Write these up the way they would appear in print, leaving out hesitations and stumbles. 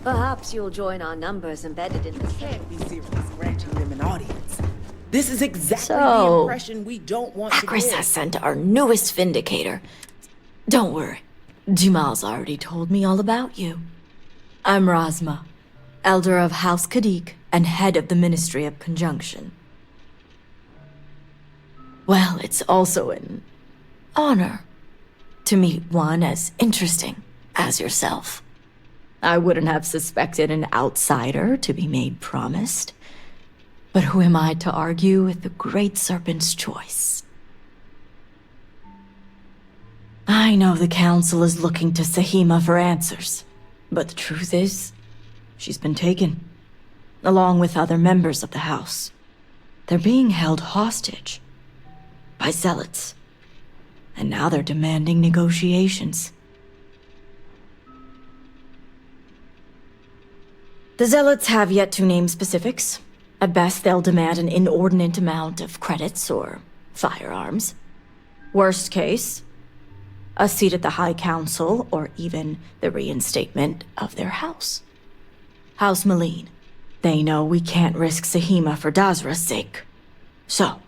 Perhaps you'll join our numbers embedded in the Can't be serious granting them an audience. This is exactly the So, impression we don't want to Chris give. has sent our newest vindicator. Don't worry, Jamal's already told me all about you. I'm Razma, elder of House Kadik and head of the Ministry of Conjunction. Well, it's also an honor to meet one as interesting as yourself. I wouldn't have suspected an outsider to be made promised. But who am I to argue with the Great Serpent's choice? I know the Council is looking to Sahima for answers, but the truth is, she's been taken, along with other members of the House. They're being held hostage by zealots, and now they're demanding negotiations. The zealots have yet to name specifics. At best, they'll demand an inordinate amount of credits or firearms. Worst case, a seat at the High Council or even the reinstatement of their house. House Maleen. They know we can't risk Sahima for Dazra's sake. So,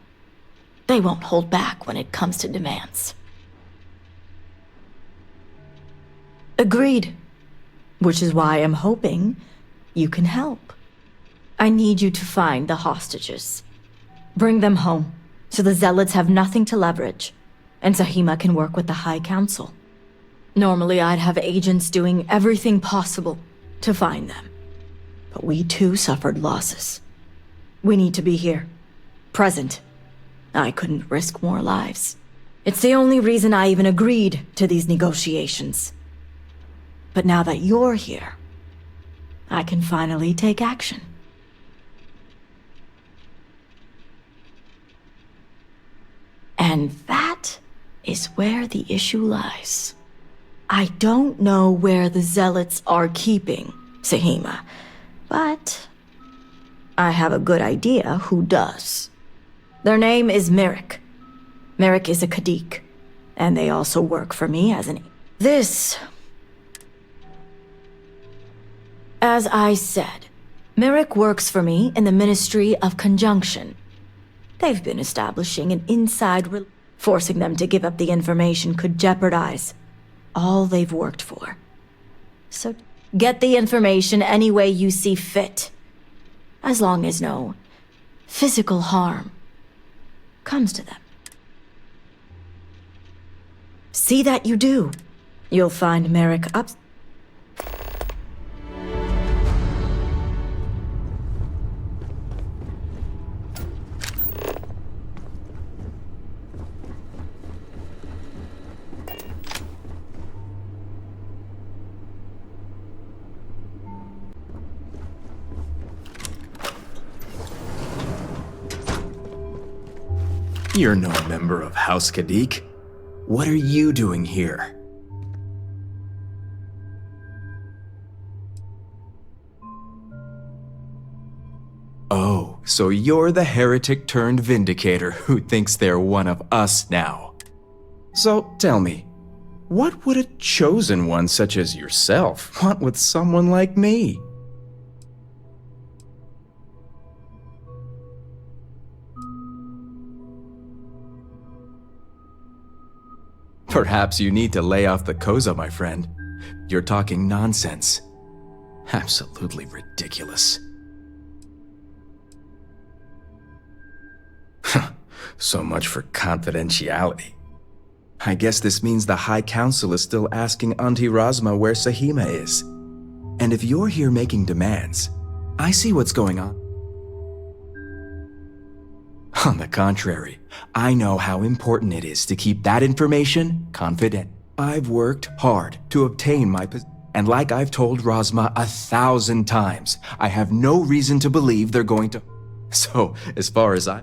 they won't hold back when it comes to demands. Agreed. Which is why I'm hoping you can help. I need you to find the hostages. Bring them home, so the zealots have nothing to leverage, and Sahima can work with the High Council. Normally I'd have agents doing everything possible to find them. But we too suffered losses. We need to be here, present. I couldn't risk more lives. It's the only reason I even agreed to these negotiations. But now that you're here, I can finally take action. And that is where the issue lies. I don't know where the zealots are keeping Sahima, but I have a good idea who does. Their name is Merrick. Merrick is a Kadik, and they also work for me as an... As I said, Merrick works for me in the Ministry of Conjunction. They've been establishing an forcing them to give up the information could jeopardize all they've worked for. So get the information any way you see fit, as long as no physical harm comes to them. See that you do. You'll find Merrick up... You're no member of House Kadik. What are you doing here? Oh, so you're the heretic turned vindicator who thinks they're one of us now. So tell me, what would a chosen one such as yourself want with someone like me? Perhaps you need to lay off the koza, my friend. You're talking nonsense. Absolutely ridiculous. So much for confidentiality. I guess this means the High Council is still asking Auntie Razma where Sahima is. And if you're here making demands, I see what's going on. On the contrary, I know how important it is to keep that information confident. I've worked hard to obtain my position, and like I've told Razma 1,000 times, I have no reason to believe they're going to... So, as far as I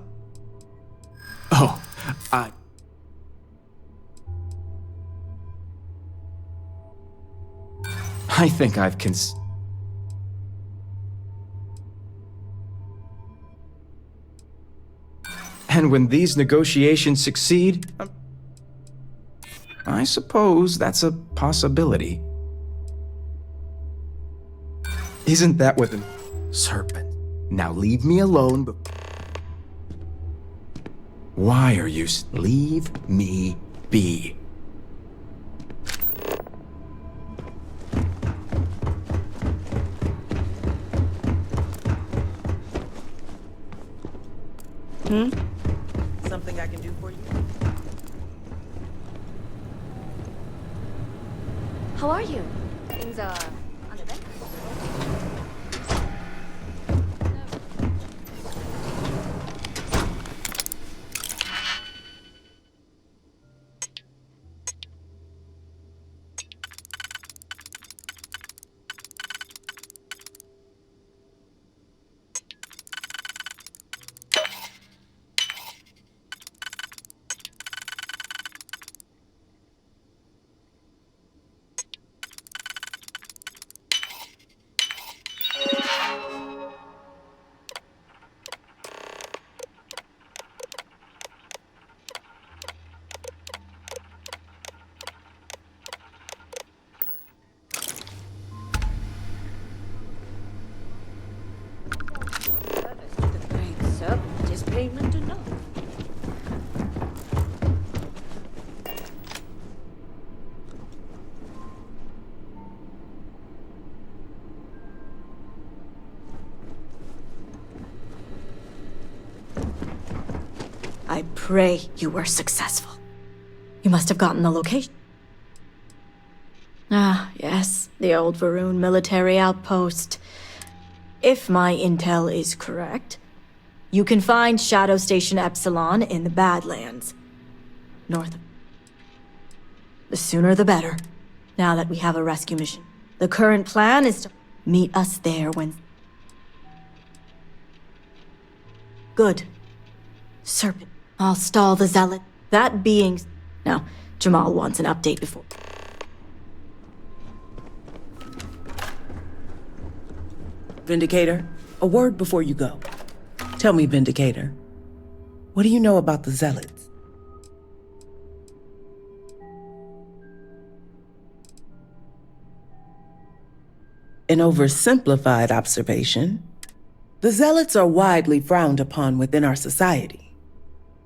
think I've And when these negotiations succeed, I suppose that's a possibility. Isn't that what the serpent? Now leave me alone. Why are you? Leave me be. Something I can do for you? How are you? Things are uneventful. The great serpent is payment enough. I pray you were successful. You must have gotten the location. Ah, yes, the old Varun military outpost. If my intel is correct, you can find Shadow Station Epsilon in the Badlands. North of... The sooner the better, now that we have a rescue mission. The current plan is to meet us there when... Good. Serpent. I'll stall the zealot. That being... Now, Jamal wants an update before... Vindicator, a word before you go. Tell me, Vindicator, what do you know about the Zealots? An oversimplified observation, the Zealots are widely frowned upon within our society.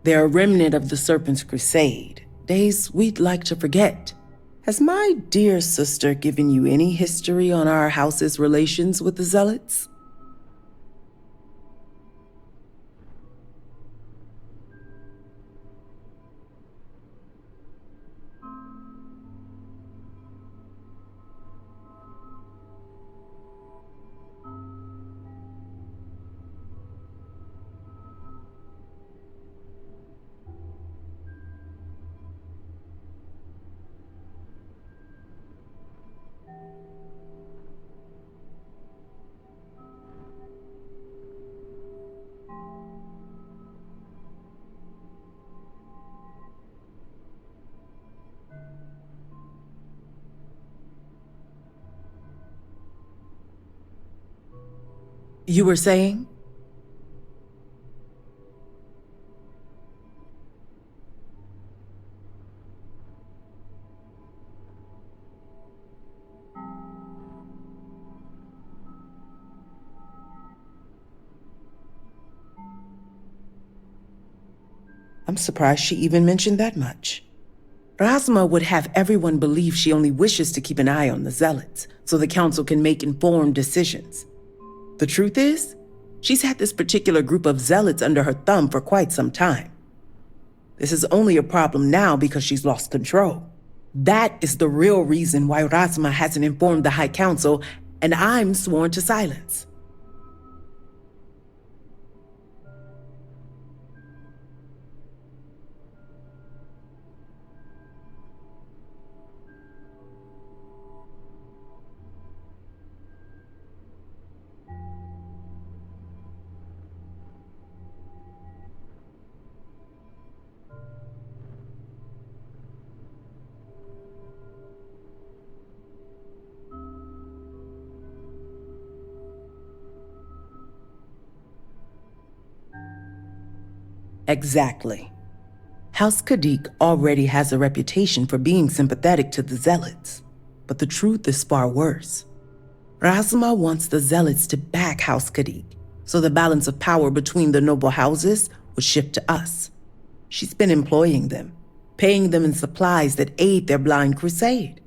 They're a remnant of the Serpent's crusade, days we'd like to forget. Has my dear sister given you any history on our house's relations with the Zealots? You were saying? I'm surprised she even mentioned that much. Rasma would have everyone believe she only wishes to keep an eye on the Zealots, so the Council can make informed decisions. The truth is, she's had this particular group of Zealots under her thumb for quite some time. This is only a problem now because she's lost control. That is the real reason why Rasma hasn't informed the High Council, and I'm sworn to silence. Exactly. House Kadik already has a reputation for being sympathetic to the Zealots, but the truth is far worse. Razma wants the Zealots to back House Kadik, so the balance of power between the noble houses would shift to us. She's been employing them, paying them in supplies that aid their blind crusade.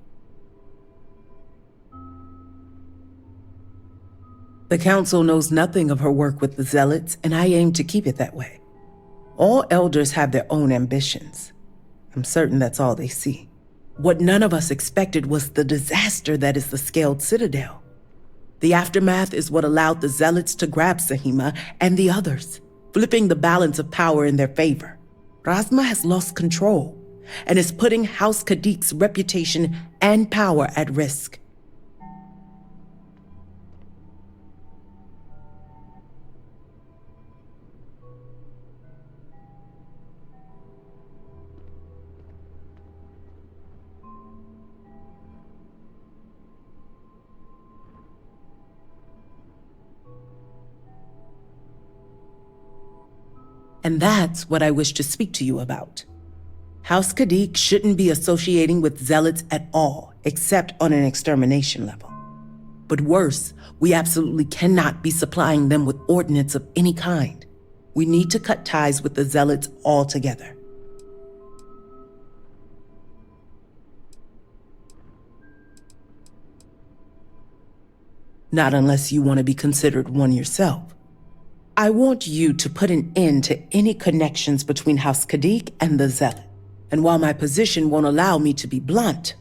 The Council knows nothing of her work with the Zealots, and I aim to keep it that way. All elders have their own ambitions. I'm certain that's all they see. What none of us expected was the disaster that is the Scaled Citadel. The aftermath is what allowed the Zealots to grab Sahima and the others, flipping the balance of power in their favor. Razma has lost control and is putting House Kadik's reputation and power at risk. And that's what I wish to speak to you about. House Kadik shouldn't be associating with Zealots at all, except on an extermination level. But worse, we absolutely cannot be supplying them with ordnance of any kind. We need to cut ties with the Zealots altogether. Not unless you want to be considered one yourself. I want you to put an end to any connections between House Kadik and the Zealot. And while my position won't allow me to be blunt,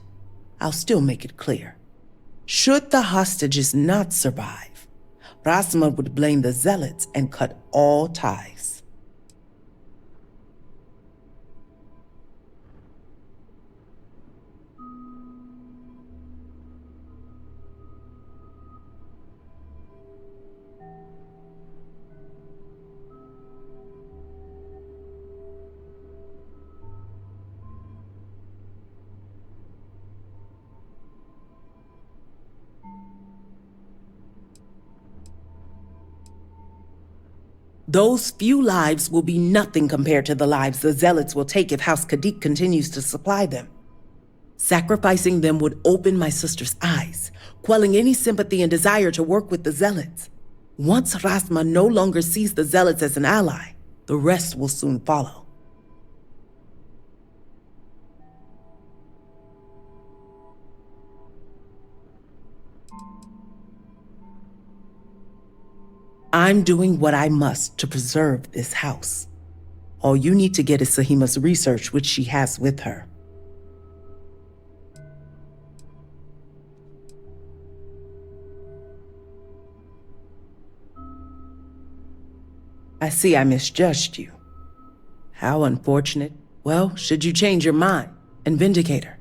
I'll still make it clear. Should the hostages not survive, Razma would blame the Zealots and cut all ties. Those few lives will be nothing compared to the lives the Zealots will take if House Kadik continues to supply them. Sacrificing them would open my sister's eyes, quelling any sympathy and desire to work with the Zealots. Once Razma no longer sees the Zealots as an ally, the rest will soon follow. I'm doing what I must to preserve this house. All you need to get is Sahima's research, which she has with her. I see I misjudged you. How unfortunate. Well, should you change your mind and vindicate her?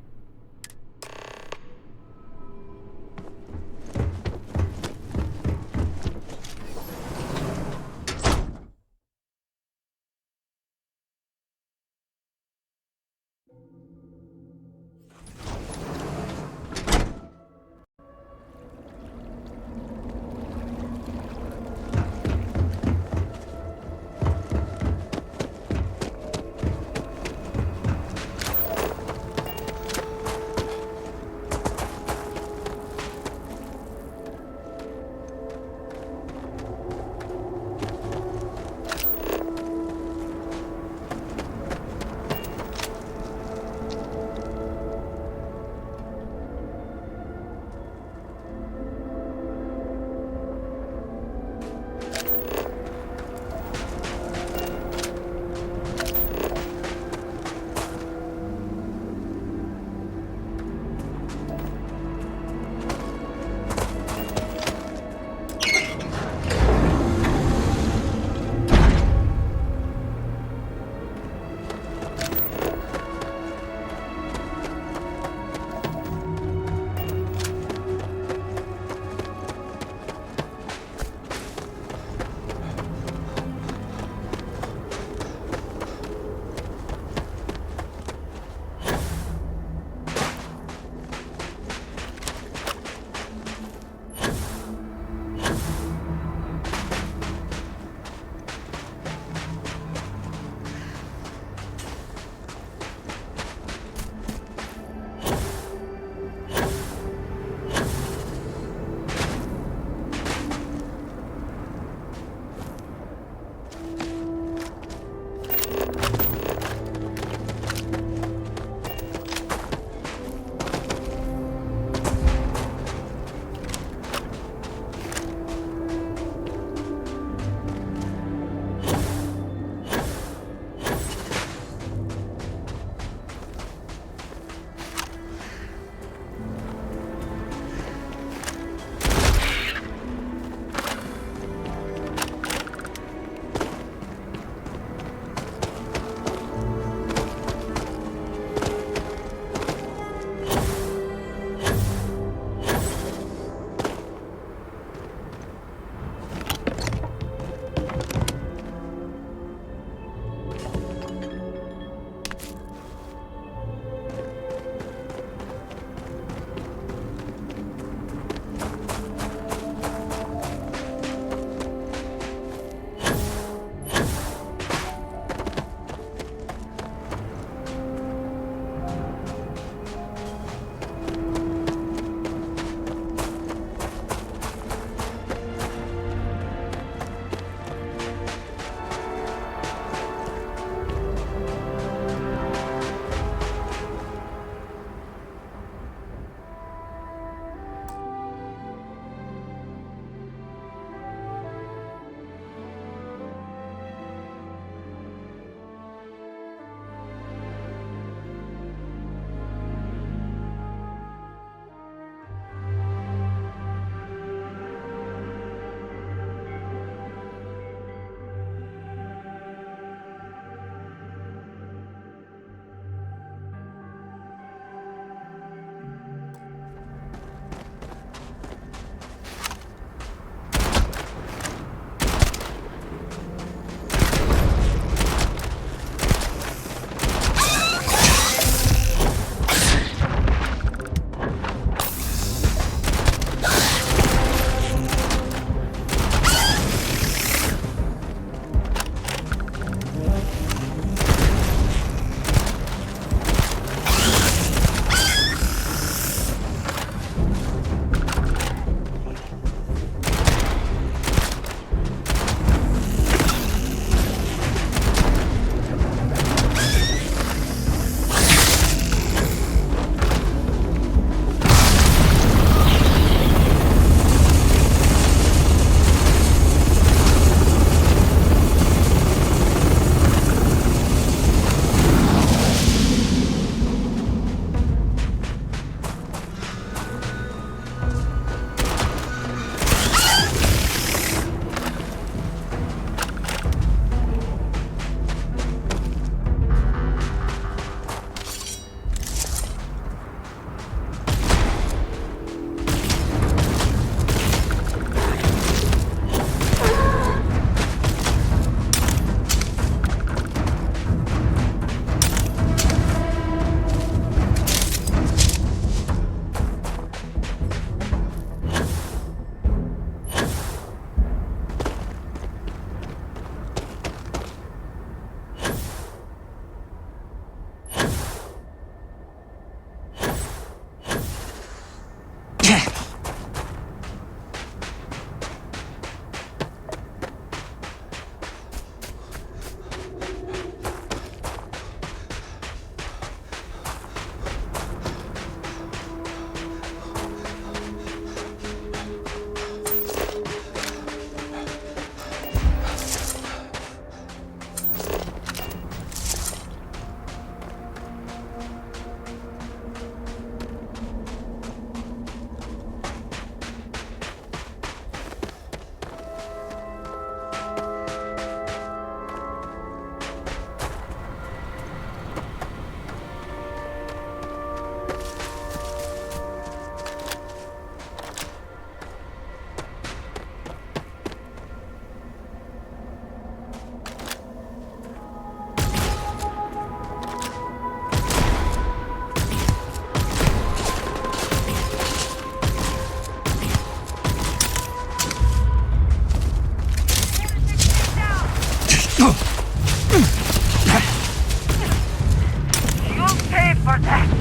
for that.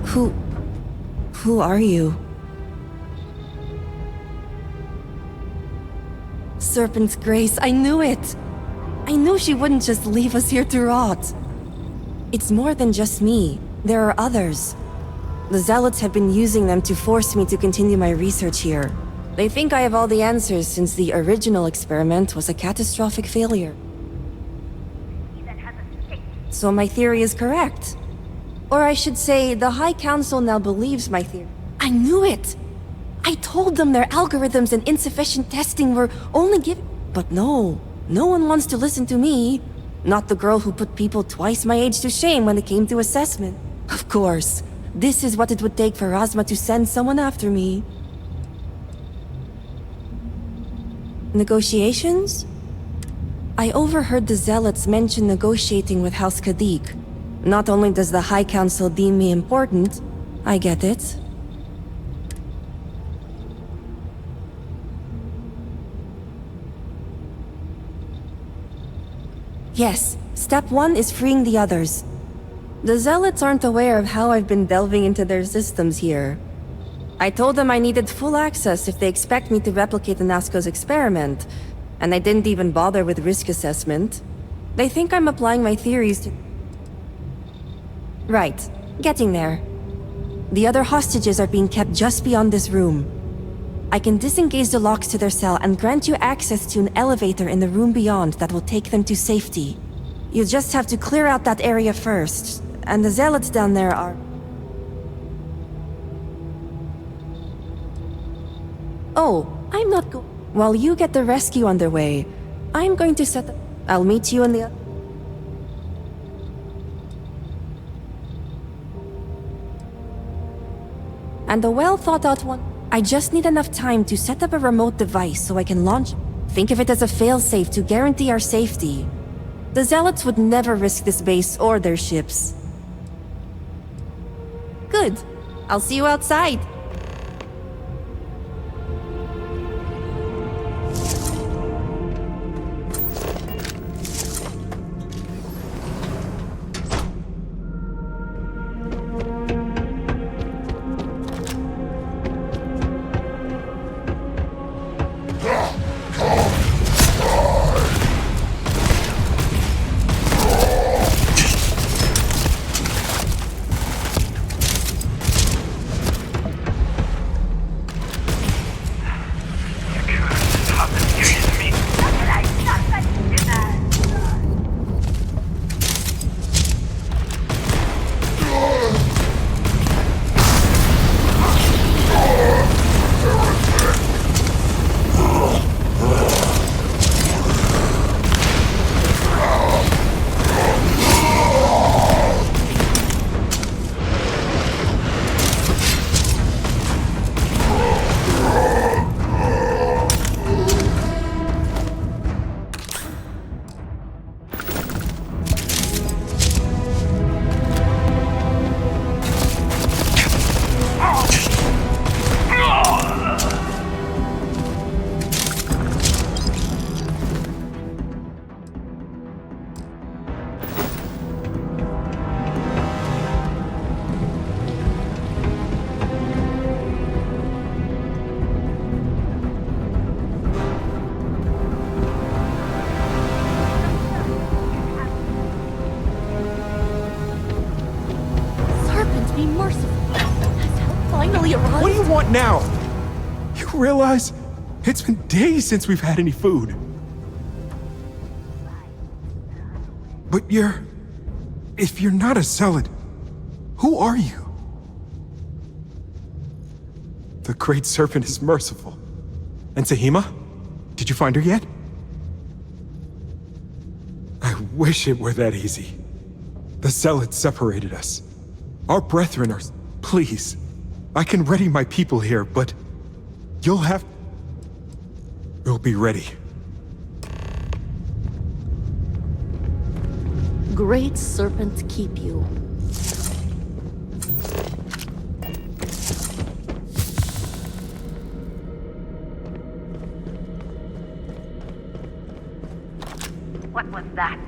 Who are you? Serpent's Grace, I knew it! I knew she wouldn't just leave us here to rot. It's more than just me. There are others. The Zealots have been using them to force me to continue my research here. They think I have all the answers since the original experiment was a catastrophic failure. So my theory is correct. Or I should say, the High Council now believes my theory. I knew it! I told them their algorithms and insufficient testing were only given. But no one wants to listen to me. Not the girl who put people twice my age to shame when it came to assessment. Of course, this is what it would take for Razma to send someone after me. Negotiations? I overheard the Zealots mention negotiating with House Kadik. Not only does the High Council deem me important, I get it. Yes, step 1 is freeing the others. The Zealots aren't aware of how I've been delving into their systems here. I told them I needed full access if they expect me to replicate Anasco's experiment, and I didn't even bother with risk assessment. They think I'm applying my theories to... Right, getting there. The other hostages are being kept just beyond this room. I can disengage the locks to their cell and grant you access to an elevator in the room beyond that will take them to safety. You just have to clear out that area first, and the Zealots down there are... Oh, I'm not go- While you get the rescue underway, I'm going to set up... I'll meet you in the... And a well-thought-out one. I just need enough time to set up a remote device so I can launch... Think of it as a failsafe to guarantee our safety. The Zealots would never risk this base or their ships. Good. I'll see you outside. What do you want now? You realize it's been days since we've had any food. But if you're not a zealot, who are you? The Great Serpent is merciful. And Sahima? Did you find her yet? I wish it were that easy. The zealots separated us. Our brethren are... Please, I can ready my people here, but you'll have... We'll be ready. Great Serpent keep you. What was that?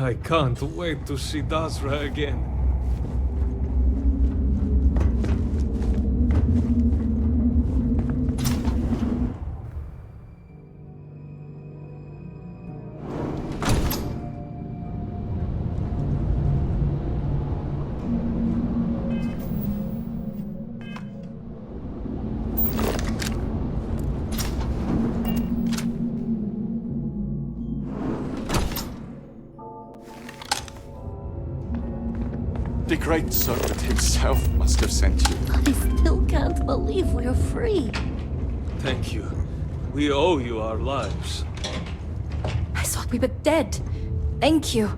I can't wait to see Dasra again. The Great Serpent himself must have sent you. I still can't believe we're free. Thank you. We owe you our lives. I thought we were dead. Thank you.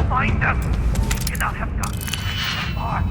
Find them! You cannot have gone far.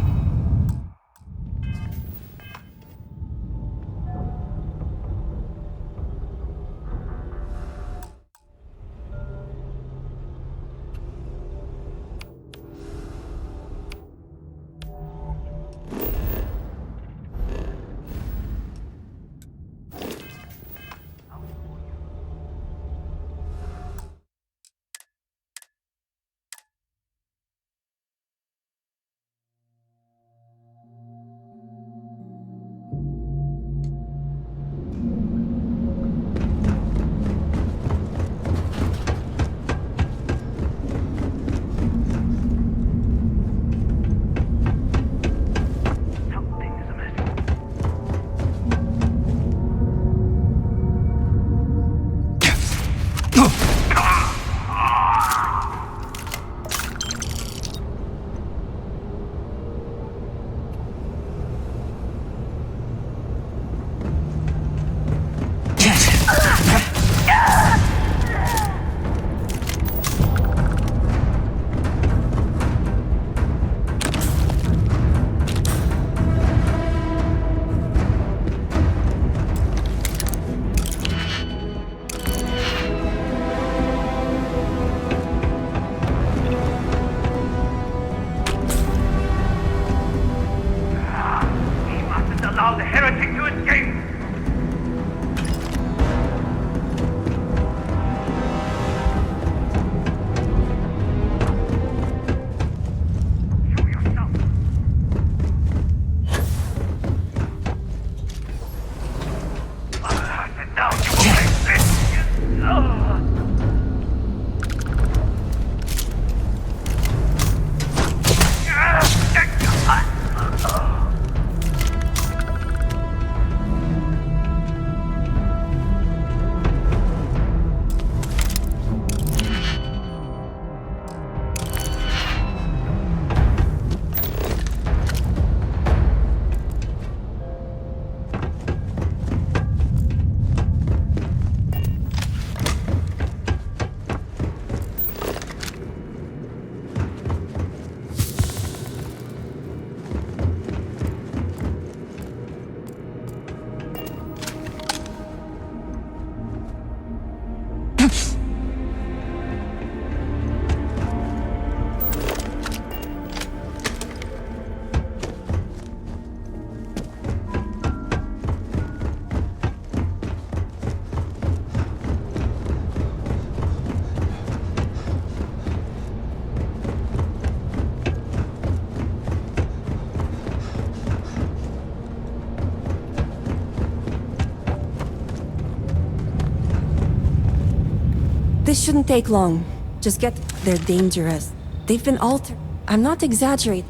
This shouldn't take long. Just get... They're dangerous. They've been altered. I'm not exaggerating.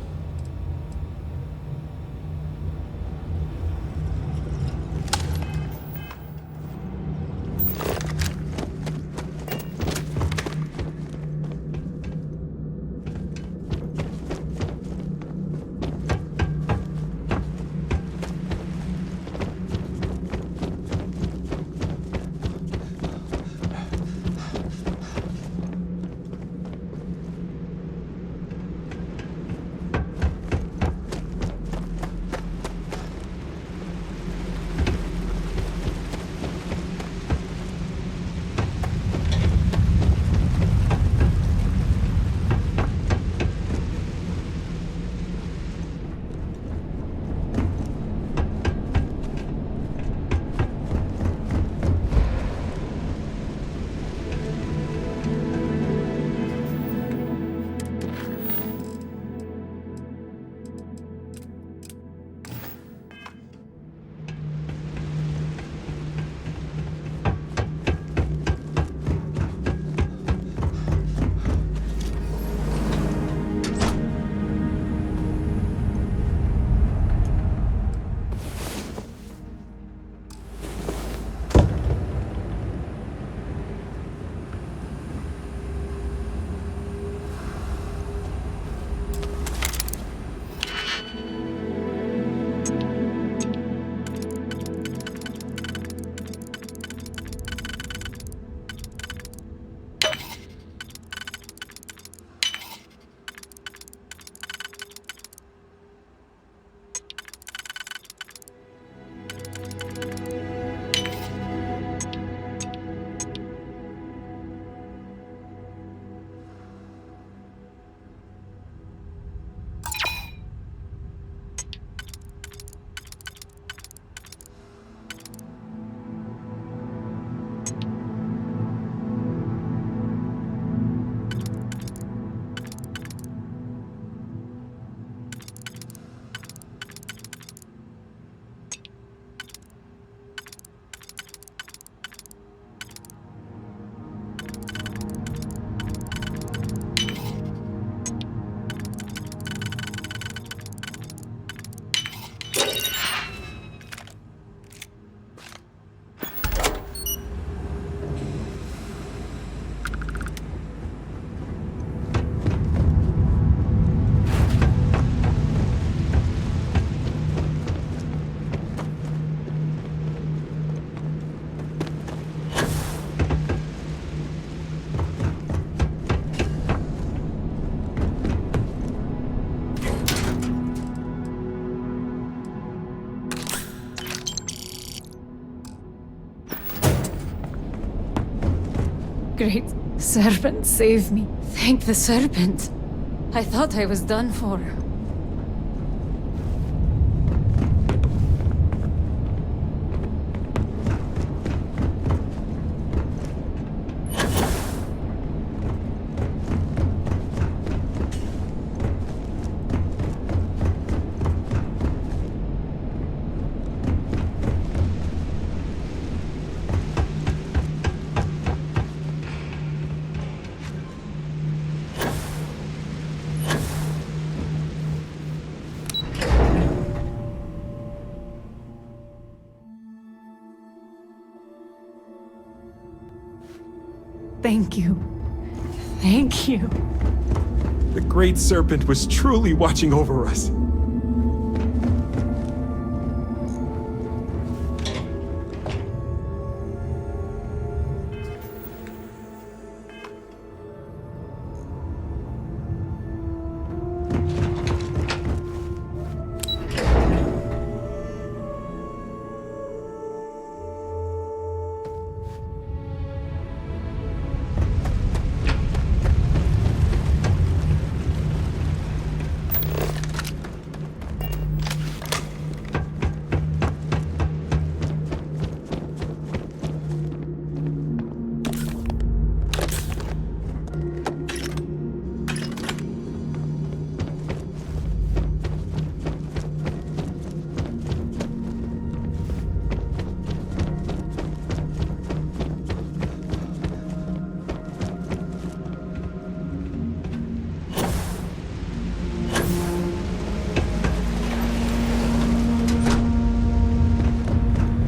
Great serpent, save me. Thank the serpent. I thought I was done for. Thank you. Thank you. The Great Serpent was truly watching over us.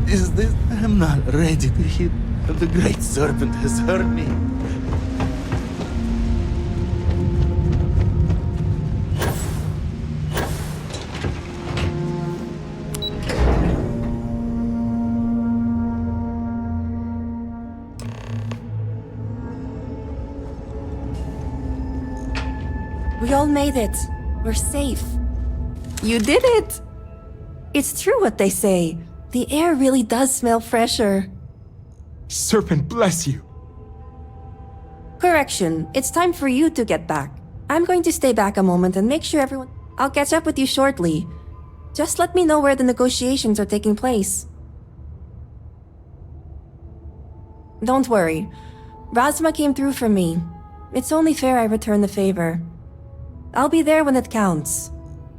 Is this? I'm not ready to hit. The Great Serpent has hurt me. We all made it. We're safe. You did it! It's true what they say. The air really does smell fresher. Serpent bless you. Correction, it's time for you to get back. I'm going to stay back a moment and make sure everyone... I'll catch up with you shortly. Just let me know where the negotiations are taking place. Don't worry. Razma came through for me. It's only fair I return the favor. I'll be there when it counts.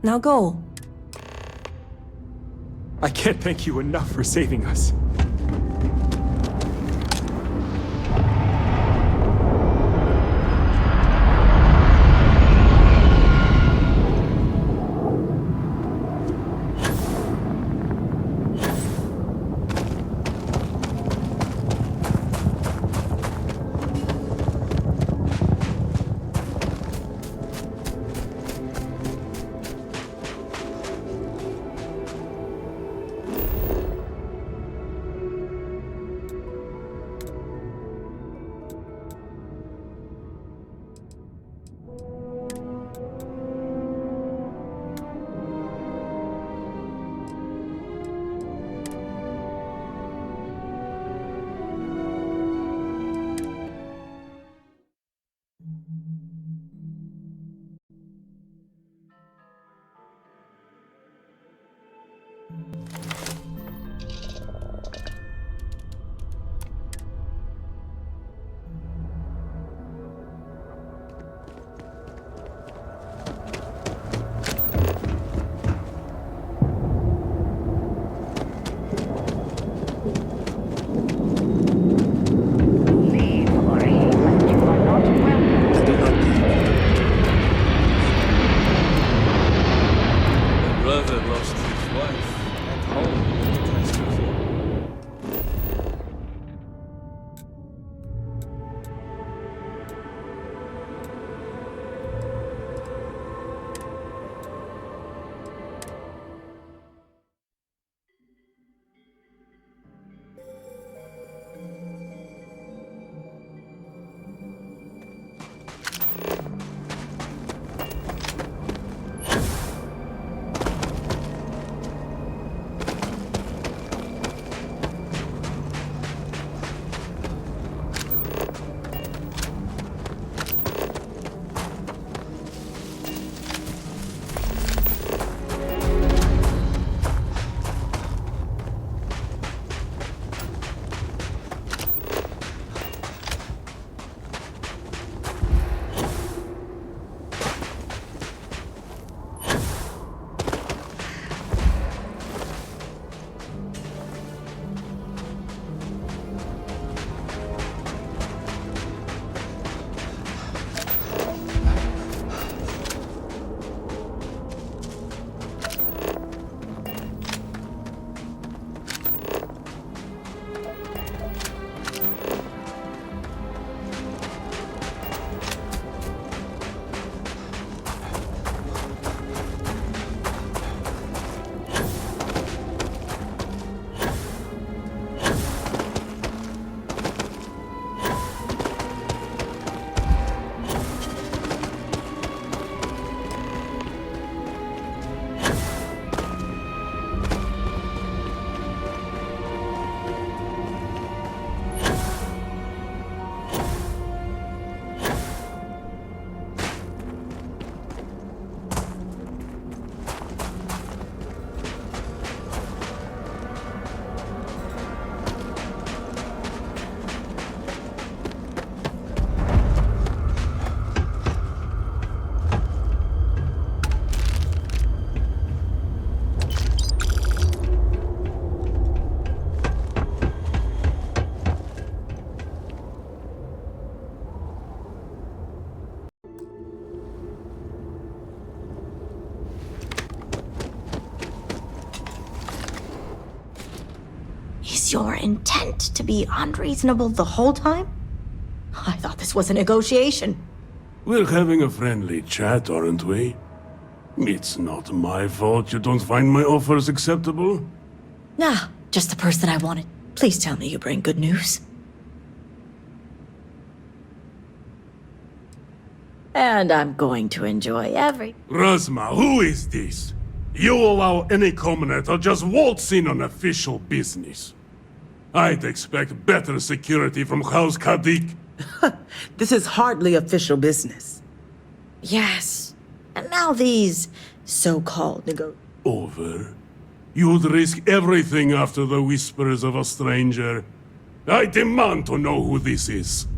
Now go. I can't thank you enough for saving us. your intent to be unreasonable the whole time? I thought this was a negotiation. We're having a friendly chat, aren't we? It's not my fault you don't find my offers acceptable. Nah, just the person I wanted. Please tell me you bring good news. And I'm going to enjoy every... Razma, who is this? You allow any commoner to just waltz in on official business. I'd expect better security from House Kadik. This is hardly official business. Yes. And now these so-called Over. You'd risk everything after the whispers of a stranger. I demand to know who this is.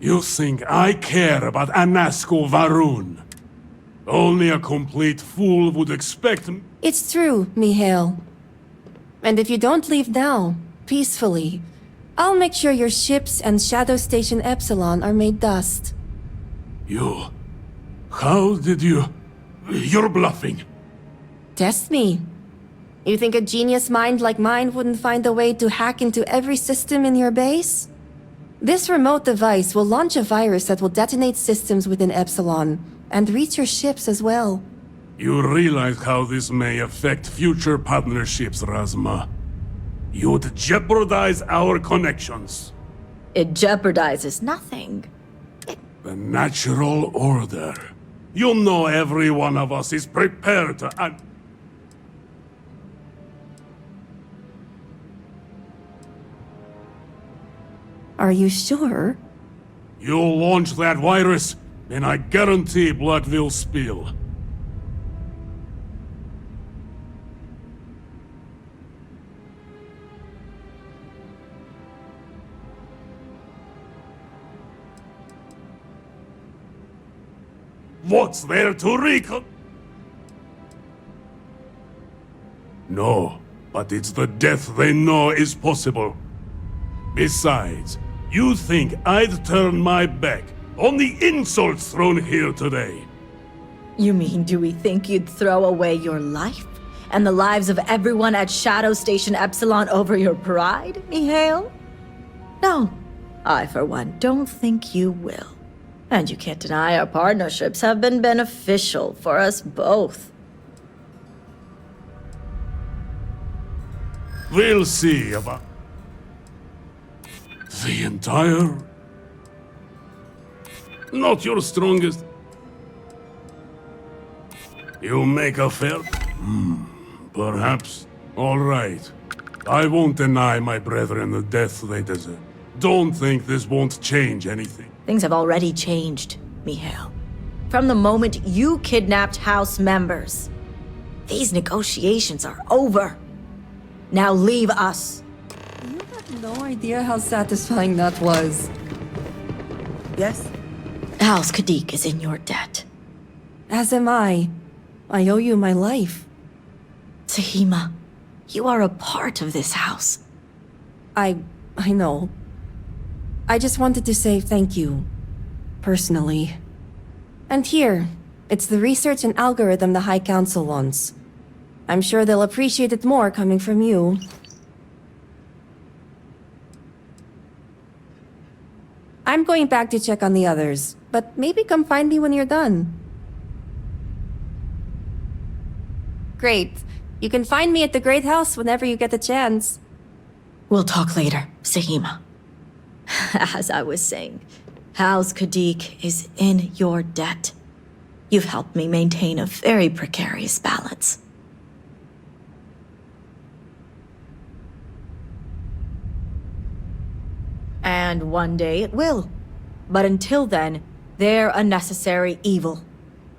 You think I care about Anasko Varun? Only a complete fool would expect me. It's true, Mihail. And if you don't leave now, peacefully, I'll make sure your ships and Shadow Station Epsilon are made dust. You... How did you... You're bluffing. Test me. You think a genius mind like mine wouldn't find a way to hack into every system in your base? This remote device will launch a virus that will detonate systems within Epsilon, and reach your ships as well. You realize how this may affect future partnerships, Razma. You'd jeopardize our connections. It jeopardizes nothing. The natural order. You know every one of us is prepared to... Are you sure? You launch that virus, and I guarantee blood will spill. What's there to recon? No, but it's the death they know is possible. Besides, you think I'd turn my back on the insults thrown here today? You mean, do we think you'd throw away your life and the lives of everyone at Shadow Station Epsilon over your pride, Mihail? No, I for one don't think you will. And you can't deny our partnerships have been beneficial for us both. We'll see about... The entire... Not your strongest... You make a fair... Perhaps. All right. I won't deny my brethren the death they deserve. Don't think this won't change anything. Things have already changed, Mihail. From the moment you kidnapped House members. These negotiations are over. Now leave us. You have no idea how satisfying that was. Yes? House Kadik is in your debt. As am I. I owe you my life. Tahima, you are a part of this house. I know. I just wanted to say thank you. Personally. And here, it's the research and algorithm the High Council wants. I'm sure they'll appreciate it more coming from you. I'm going back to check on the others, but maybe come find me when you're done. Great. You can find me at the Great House whenever you get the chance. We'll talk later, Tahima. As I was saying, House Kadik is in your debt. You've helped me maintain a very precarious balance. And one day it will. But until then, they're a necessary evil.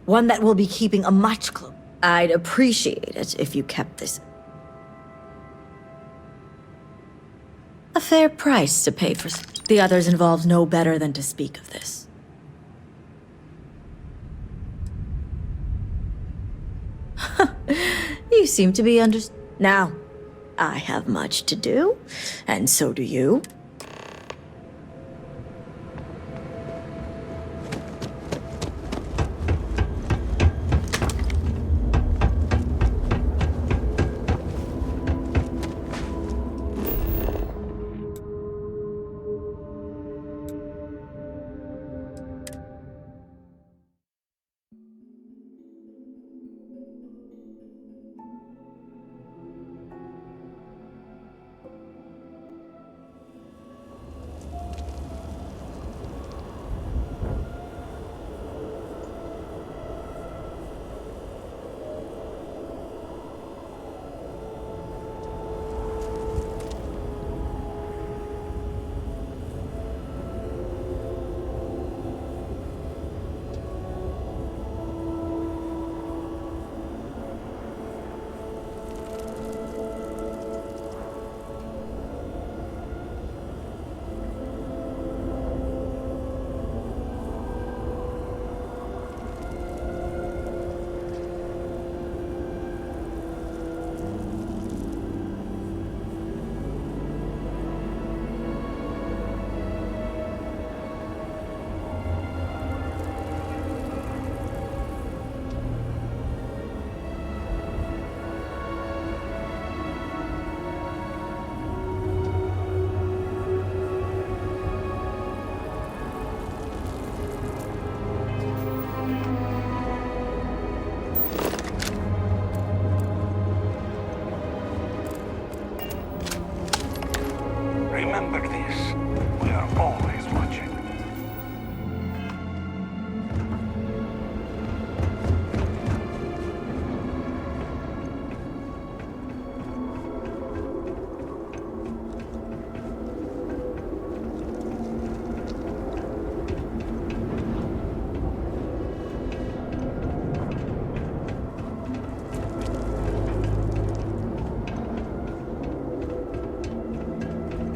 One that will be keeping a much closer. I'd appreciate it if you kept this. A fair price to pay for... The others involved know better than to speak of this. You seem to be Now, I have much to do, and so do you.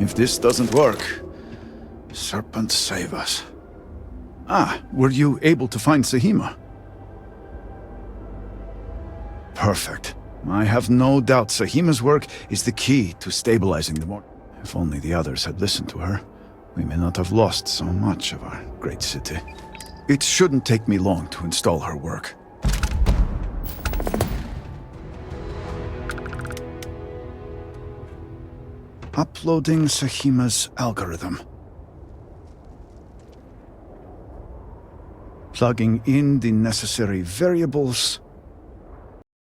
If this doesn't work, Serpent save us. Ah, were you able to find Sahima? Perfect. I have no doubt Sahima's work is the key to stabilizing the mortar. If only the others had listened to her, we may not have lost so much of our great city. It shouldn't take me long to install her work. Uploading Sahima's algorithm. Plugging in the necessary variables.